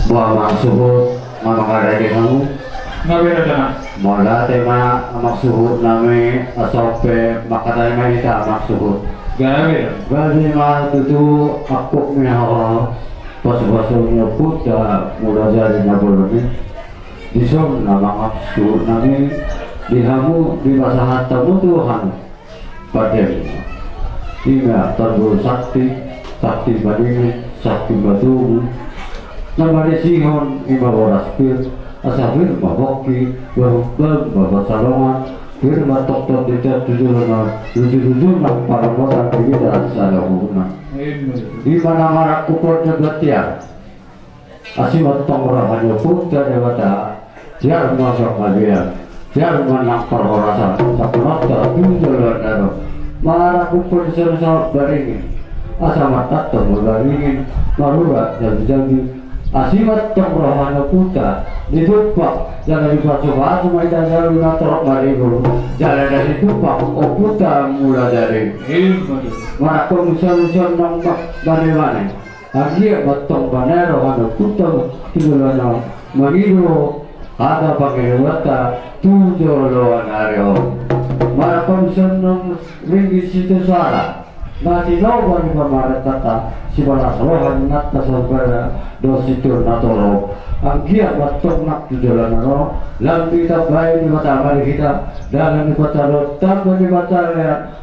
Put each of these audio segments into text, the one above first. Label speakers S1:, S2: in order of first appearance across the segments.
S1: Buah maksud mamangara di kamu
S2: Ngabera dana.
S1: mula tema maksud nami asope makatay manita maksud
S2: Gabera.
S1: bagi mah tutu aku minawa pas-pasnya puta mula dari naboloni disom nama maksud nami dihamu di pasangan tamu Tuhan pada hingga tanggul sakti badini sakti batu nama sihon ima boraspir asafir baboki barubal babat salongan firma tok tidak tujuh nak para motor tidak salah hubungan di mana marak kupur jagatnya asimat pengrahannya pun dewata dia masuk kalian dia menang perhorasan sakunata tujuh naro marak kupur serasa baringin asamat tato baringin marurat jadi asimat pengrahannya putra ditupak jangan dibaca cuma tidak natrok maribu jalan dari tupak oh putra mula dari mana komisar nang mana agia batong banero ano putra kilolana maribu ada pakai wata tujuh loan areo mana komisar nang ringgit situ suara nanti lawan di pemaret kata si balas rohan natta sabara dositur natolo angkia batok nak tujuan naro lambi tabai di mata mari kita dalam di kota rotan di mata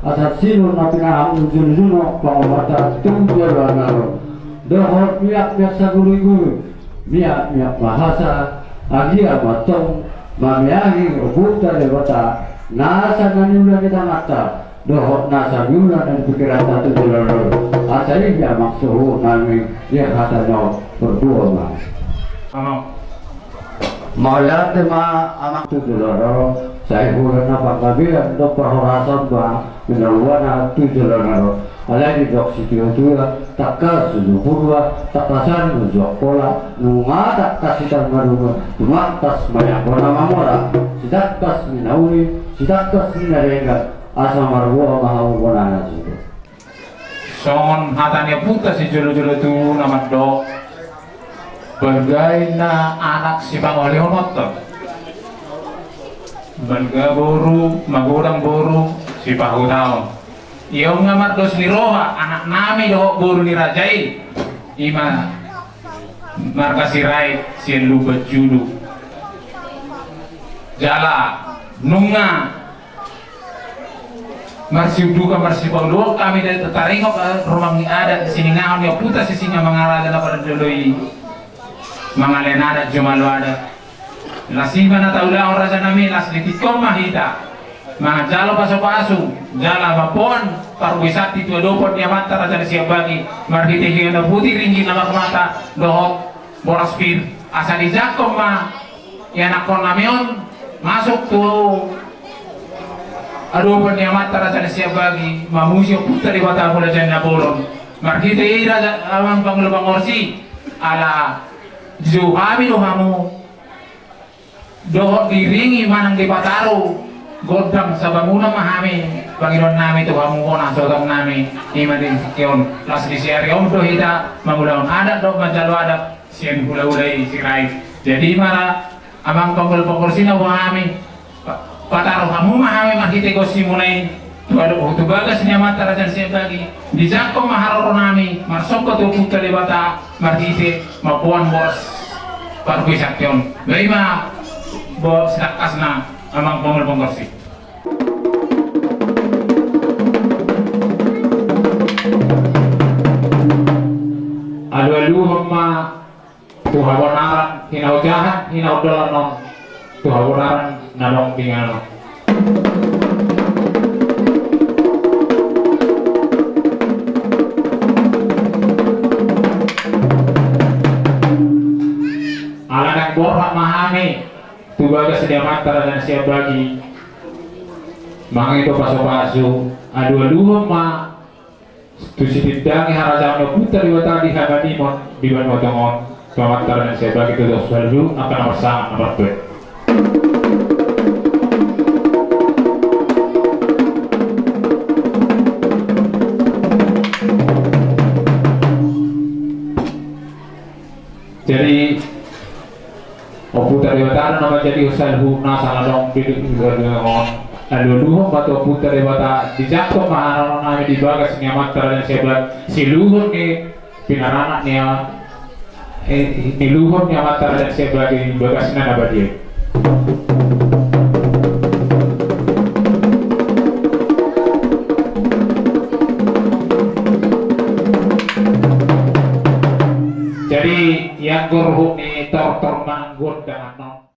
S1: asal silur napi na amujul juno pangomata tujuan naro dohor miak biasa guru miak bahasa angkia batok mamiahi buta di kota nasa naniulah kita mata dohot nasa nyula dan pikiran satu jalan asal dia maksud nami dia katanya berdua mas malah tema anak tu jalan saya bukan apa kabilan do perhorasan bang menawana tu jalan alai dok situ tu takkan suju purwa takasan suju pola nunga tak kasih tangan cuma tas banyak orang mamora sidak kas minauli sidak kas minarenga asa marwa mahau bonana situ.
S2: Songon hatanya puta si jolo-jolo tu nama dok. Bagai na anak si pangoli honoton. Bangga boru, magurang boru si pahutao. Iyo ngamar dos ni roha anak nami doh boru ni rajai. Ima marka si rai si lubat julu. Jala nunga Marsi duka marsi paulo kami dari tetaringok rumah adat sini ngahon ya puta sisinya mangalaga na pada doloi mangalena ada jumalo ada lasima na taula orang raja nami las litikom mahita mga jalo paso jala mapon parwisati tu dopot dia mata raja siap bagi marhiti hiyo na putih ringgi na mata dohok boraspir asa di jakom ma ya nakon namion masuk tuh aduh penyamat raja siap bagi mamusio putra di bata pula jana bolon markita ira awang pangulo pangorsi ala jo kami do hamu dohot diringi manang di bataro godam sa bangunan mahami Panginoon namin to hamu kona sotong nami iman din yon las di siari om do hita mangulaon adat do manjalo adat sien hula-hulai sirai jadi mara amang pangulo pangorsi na wahami pataro kamu mahami makite ko simunay tuado tu bagas niya mata rajan siya bagi di jakko maharoro nami marsok ko tu puta libata markite mapuan bos parkuisakyon gaima bo sedakas na amang pangul pangkorsi alu-alu hama tuhabonaran hinau jahat hinau dolanon tuhabonaran nalong tinggal aladang borhak mahami tubaga sedia mata dan siap bagi mga itu paso-paso adu-adu ma tu sitidangi harajan putar di wata di habanimon di ban motongon pamatar dan siap bagi itu selalu akan nomor sang nomor 2 Jadi putar dewata nama jadi usal huna salah dong bidik on aduh batu putar dewata dijatuh mahal nami di bagas nyamat terhadap sebelah si luhur ke pinarana nia ni luhur nyamat terhadap sebelah di bagas nana badia. Jadi yang gurhu ni tor manggut dengan